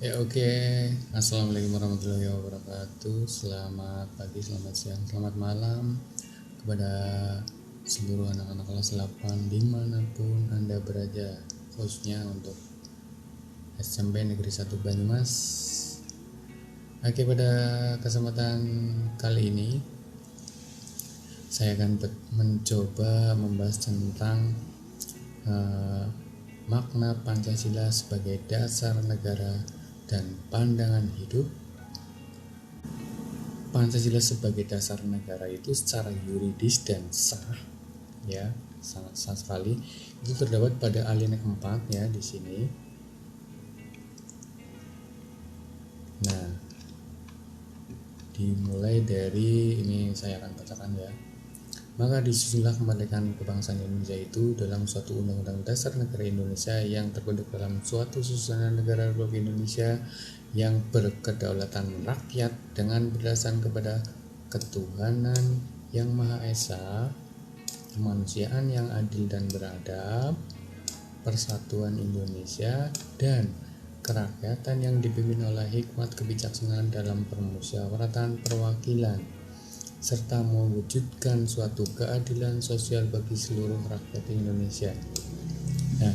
Ya oke, Assalamualaikum warahmatullahi wabarakatuh. Selamat pagi, selamat siang, selamat malam kepada seluruh anak-anak kelas 8 dimanapun Anda berada, khususnya untuk SMP Negeri 1 Banyumas. Oke, pada kesempatan kali ini saya akan mencoba membahas tentang makna Pancasila sebagai dasar negara dan pandangan hidup. Pancasila sebagai dasar negara itu secara yuridis dan sah, ya, sangat sah sekali. Itu terdapat pada alinea keempat ya di sini. Nah, dimulai dari ini saya akan bacakan ya. Maka disusunlah kemerdekaan kebangsaan Indonesia itu dalam suatu undang-undang dasar negara Indonesia yang terbentuk dalam suatu susunan negara Republik Indonesia yang berkedaulatan rakyat dengan berdasarkan kepada ketuhanan yang Maha Esa, kemanusiaan yang adil dan beradab, persatuan Indonesia, dan kerakyatan yang dipimpin oleh hikmat kebijaksanaan dalam permusyawaratan perwakilan, serta mewujudkan suatu keadilan sosial bagi seluruh rakyat Indonesia. Nah,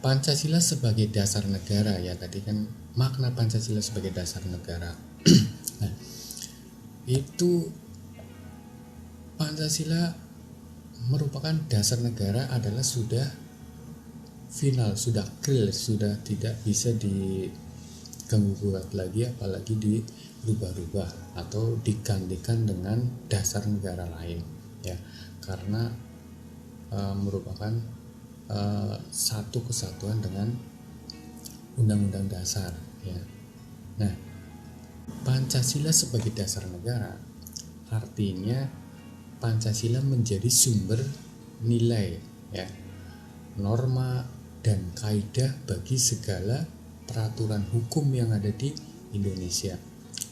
Pancasila sebagai dasar negara ya, tadi kan makna Pancasila sebagai dasar negara. Nah, itu Pancasila merupakan dasar negara adalah sudah final, sudah clear, sudah tidak bisa diganggu gugat lagi, apalagi dirubah-rubah atau digantikan dengan dasar negara lain ya, karena merupakan satu kesatuan dengan undang-undang dasar ya. Nah, Pancasila sebagai dasar negara artinya Pancasila menjadi sumber nilai ya, norma dan kaidah bagi segala peraturan hukum yang ada di Indonesia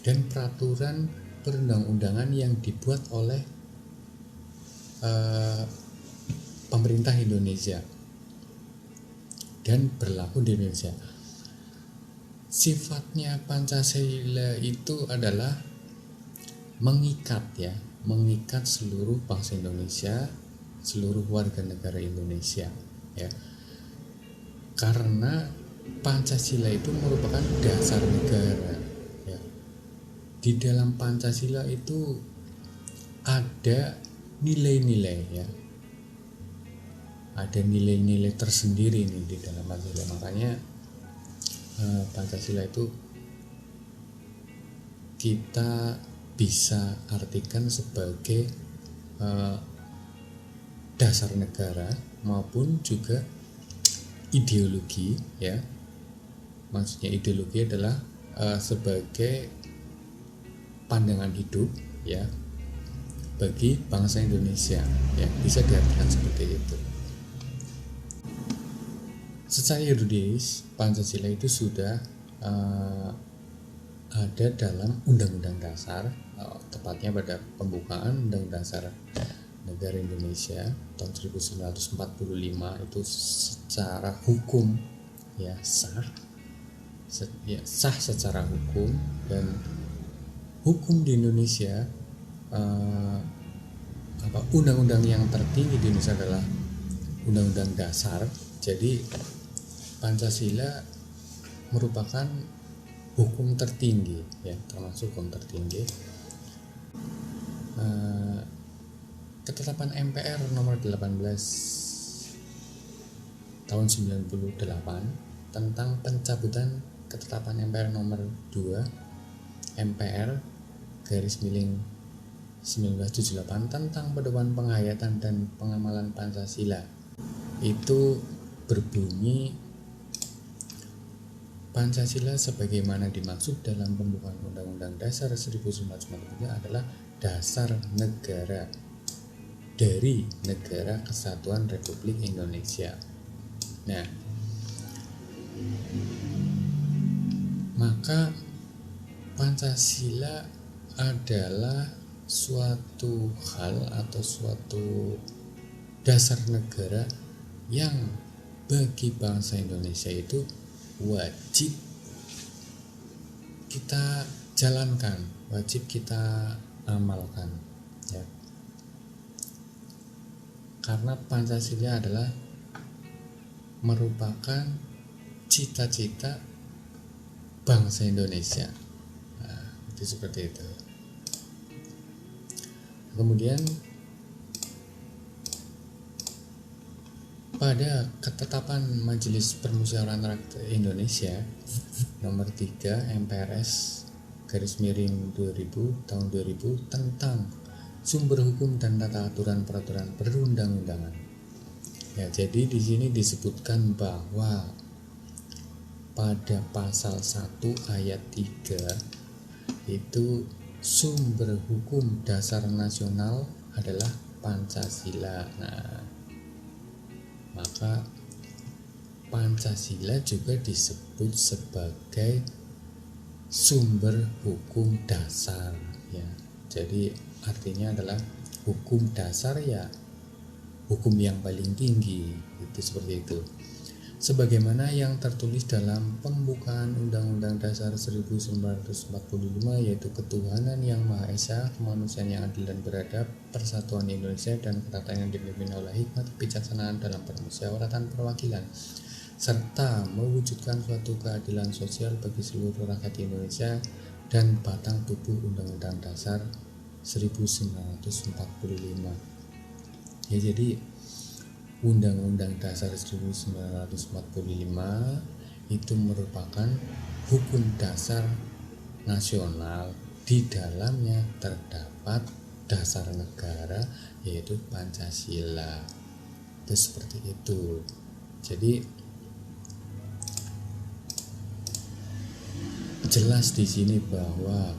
dan peraturan perundang-undangan yang dibuat oleh pemerintah Indonesia dan berlaku di Indonesia. Sifatnya Pancasila itu adalah mengikat ya, mengikat seluruh bangsa Indonesia, seluruh warga negara Indonesia ya. Karena Pancasila itu merupakan dasar negara ya. Di dalam Pancasila itu ada nilai-nilai ya. Ada nilai-nilai tersendiri nih di dalam Pancasila. Makanya Pancasila itu kita bisa artikan sebagai dasar negara maupun juga ideologi ya. Maksudnya ideologi adalah sebagai pandangan hidup ya bagi bangsa Indonesia ya, bisa diartikan seperti itu. Secara yuridis Pancasila itu sudah ada dalam Undang-Undang Dasar, tepatnya pada pembukaan Undang-Undang Dasar Negara Indonesia tahun 1945 itu secara hukum ya sah secara hukum, dan hukum di Indonesia undang-undang yang tertinggi di Indonesia adalah Undang-Undang Dasar. Jadi Pancasila merupakan hukum tertinggi ya, termasuk hukum tertinggi. Ketetapan MPR nomor 18 tahun 98 tentang pencabutan ketetapan MPR nomor 2 MPR garis miring 1978 tentang pedoman penghayatan dan pengamalan Pancasila itu berbunyi, Pancasila sebagaimana dimaksud dalam pembukaan Undang-Undang Dasar 1945 adalah dasar negara dari Negara Kesatuan Republik Indonesia. Nah, maka Pancasila adalah suatu hal atau suatu dasar negara yang bagi bangsa Indonesia itu wajib kita jalankan, wajib kita amalkan, ya. Karena Pancasila adalah merupakan cita-cita bangsa Indonesia. Nah, itu seperti itu. Kemudian pada ketetapan Majelis Permusyawaratan Rakyat Indonesia nomor 3 MPRS _2000 tahun 2000 tentang sumber hukum dan tata aturan peraturan perundang-undangan. Ya, jadi di sini disebutkan bahwa pada pasal 1 ayat 3 itu sumber hukum dasar nasional adalah Pancasila. Nah, maka Pancasila juga disebut sebagai sumber hukum dasar, ya. Jadi artinya adalah hukum dasar, ya hukum yang paling tinggi, itu seperti itu. Sebagaimana yang tertulis dalam pembukaan Undang-Undang Dasar 1945, yaitu ketuhanan yang Maha Esa, kemanusiaan yang adil dan beradab, persatuan Indonesia dan kerakyatan yang dipimpin oleh hikmat kebijaksanaan dalam permusyawaratan perwakilan, serta mewujudkan suatu keadilan sosial bagi seluruh rakyat Indonesia, dan batang tubuh Undang-Undang Dasar 1945. Ya, jadi Undang-Undang Dasar 1945 itu merupakan hukum dasar nasional. Di dalamnya terdapat dasar negara, yaitu Pancasila. Itu seperti itu. Jadi jelas di sini bahwa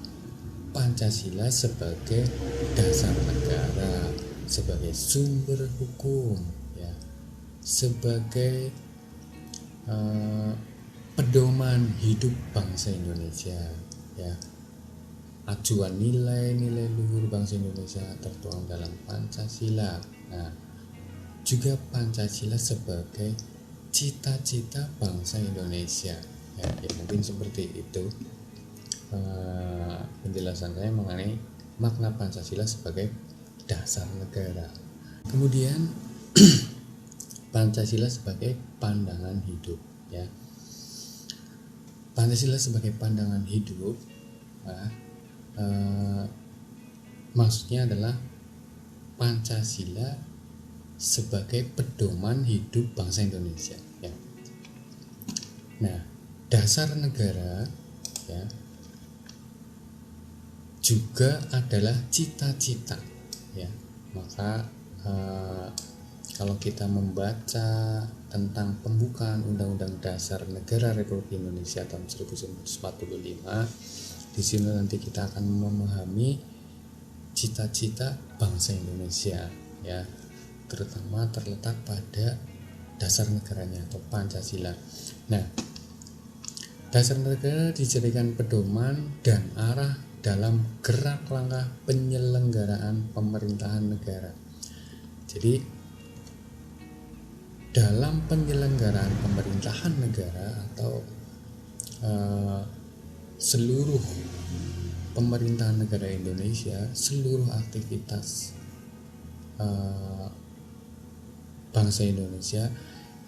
Pancasila sebagai dasar negara, sebagai sumber hukum, ya, sebagai pedoman hidup bangsa Indonesia, ya. Acuan nilai-nilai luhur bangsa Indonesia tertuang dalam Pancasila. Nah, juga Pancasila sebagai cita-cita bangsa Indonesia, ya mungkin seperti itu penjelasan saya mengenai makna Pancasila sebagai dasar negara. Kemudian Pancasila sebagai pandangan hidup, ya. Pancasila sebagai pandangan hidup, maksudnya adalah Pancasila sebagai pedoman hidup bangsa Indonesia, ya. Nah, dasar negara, ya, juga adalah cita-cita, ya. Maka kalau kita membaca tentang pembukaan Undang-Undang Dasar Negara Republik Indonesia tahun 1945, di sini nanti kita akan memahami cita-cita bangsa Indonesia, ya, terutama terletak pada dasar negaranya atau Pancasila. Nah, dasar negara dijadikan pedoman dan arah dalam gerak langkah penyelenggaraan pemerintahan negara. Jadi dalam penyelenggaraan pemerintahan negara atau seluruh pemerintahan negara Indonesia, seluruh aktivitas bangsa Indonesia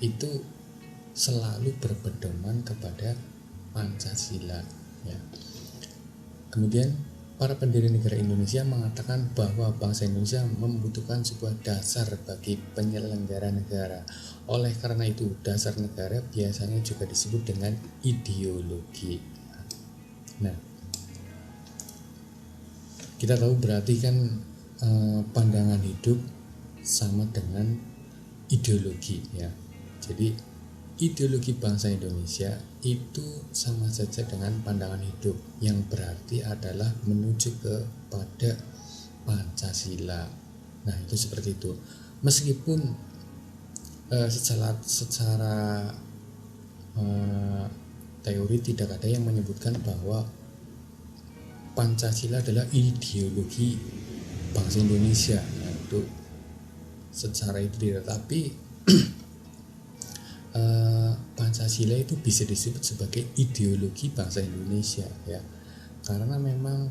itu selalu berpedoman kepada Pancasila, ya. Kemudian para pendiri negara Indonesia mengatakan bahwa bangsa Indonesia membutuhkan sebuah dasar bagi penyelenggara negara. Oleh karena itu, dasar negara biasanya juga disebut dengan ideologi. Nah, kita tahu berarti kan pandangan hidup sama dengan ideologi, ya. Jadi ideologi bangsa Indonesia itu sama saja dengan pandangan hidup, yang berarti adalah menuju kepada Pancasila. Nah, itu seperti itu. Meskipun secara teori tidak ada yang menyebutkan bahwa Pancasila adalah ideologi bangsa Indonesia, nah, itu secara itu tidak, tapi Pancasila itu bisa disebut sebagai ideologi bangsa Indonesia ya, karena memang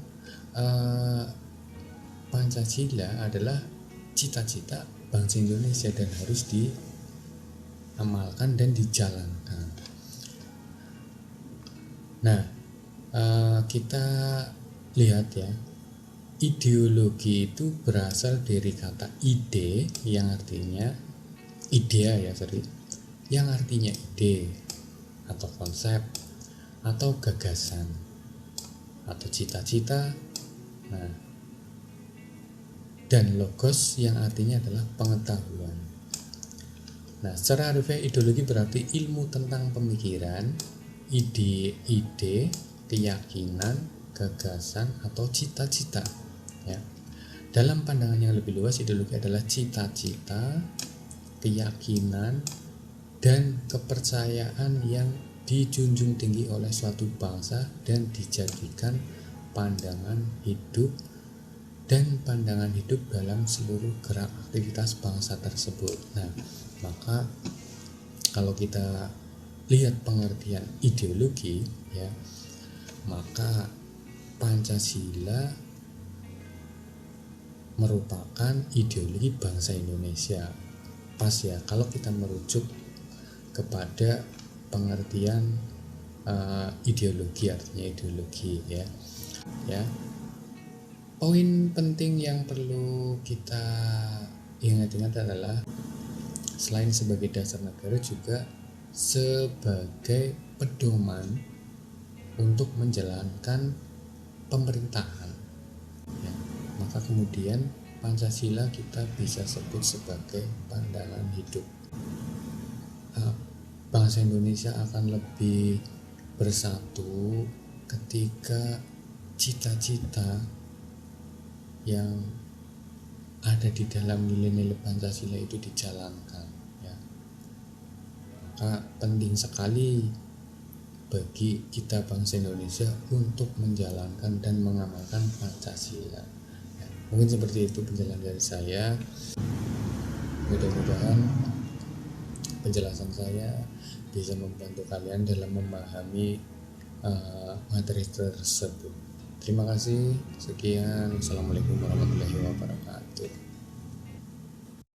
Pancasila adalah cita-cita bangsa Indonesia dan harus diamalkan dan dijalankan. Nah, kita lihat ya, ideologi itu berasal dari kata ide yang artinya yang artinya ide atau konsep atau gagasan atau cita-cita. Nah, dan logos yang artinya adalah pengetahuan. Nah, secara harfiah ideologi berarti ilmu tentang pemikiran, ide, keyakinan, gagasan atau cita-cita ya. Dalam pandangan yang lebih luas, ideologi adalah cita-cita, keyakinan, dan kepercayaan yang dijunjung tinggi oleh suatu bangsa dan dijadikan pandangan hidup dalam seluruh gerak aktivitas bangsa tersebut. Nah, maka kalau kita lihat pengertian ideologi ya, maka Pancasila merupakan ideologi bangsa Indonesia. Pas ya kalau kita merujuk kepada pengertian ideologi, artinya ideologi ya. Poin penting yang perlu kita ingat-ingat adalah selain sebagai dasar negara juga sebagai pedoman untuk menjalankan pemerintahan ya. Maka kemudian Pancasila kita bisa sebut sebagai pandangan hidup. Bangsa Indonesia akan lebih bersatu ketika cita-cita yang ada di dalam nilai-nilai Pancasila itu dijalankan ya. Maka penting sekali bagi kita bangsa Indonesia untuk menjalankan dan mengamalkan Pancasila ya. Mungkin seperti itu penjelasan dari saya. Mudah-mudahan penjelasan saya bisa membantu kalian dalam memahami materi tersebut. Terima kasih. Sekian. Assalamualaikum warahmatullahi wabarakatuh.